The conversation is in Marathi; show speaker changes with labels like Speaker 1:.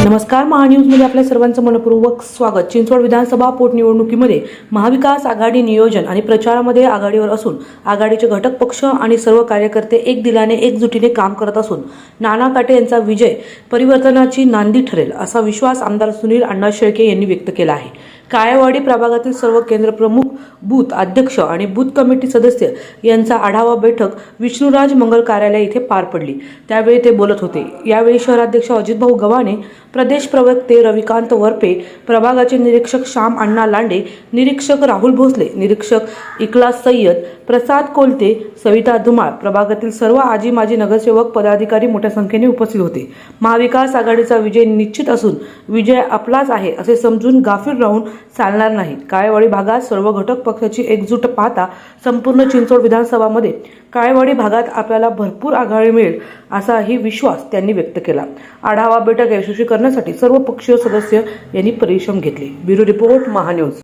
Speaker 1: नमस्कार, महान्यूजमध्ये आपल्या सर्वांचं मनपूर्वक स्वागत। चिंचवड विधानसभा पोटनिवडणुकीमध्ये महाविकास आघाडी नियोजन आणि प्रचारामध्ये आघाडीवर असून आघाडीचे घटक पक्ष आणि सर्व कार्यकर्ते एक दिलाने एकजुटीने काम करत असून नाना काटे यांचा विजय परिवर्तनाची नांदी ठरेल असा विश्वास आमदार सुनील अण्णा शेळके यांनी व्यक्त केला आहे। काळेवाडी प्रभागातील सर्व केंद्र प्रमुख, बूथ अध्यक्ष आणि बूथ कमिटी सदस्य यांचा आढावा बैठक विष्णुराज मंगल कार्यालय येथे पार पडली। त्यावेळी ते बोलत होते। यावेळी शहराध्यक्ष अजितभाऊ गव्हाणे, प्रदेश प्रवक्ते रविकांत वरपे, प्रभागाचे निरीक्षक श्याम अण्णा लांडे, निरीक्षक राहुल भोसले, निरीक्षक इकलास सय्यद, प्रसाद कोलते, सविता धुमाळ, प्रभागातील सर्व आजी माजी नगरसेवक पदाधिकारी मोठ्या संख्येने उपस्थित होते। महाविकास आघाडीचा विजय निश्चित असून विजय आपलाच आहे असे समजून गाफील राहून चालणार नाही। काळेवाडी भागात सर्व घटक पक्षाची एकजूट पाहता संपूर्ण चिंचवड विधानसभामध्ये काळेवाडी भागात आपल्याला भरपूर आघाडी मिळेल असाही विश्वास त्यांनी व्यक्त केला। आढावा बैठक यशस्वी करण्यासाठी सर्व पक्षीय सदस्य यांनी परिश्रम घेतले। Bureau report, Mahanews.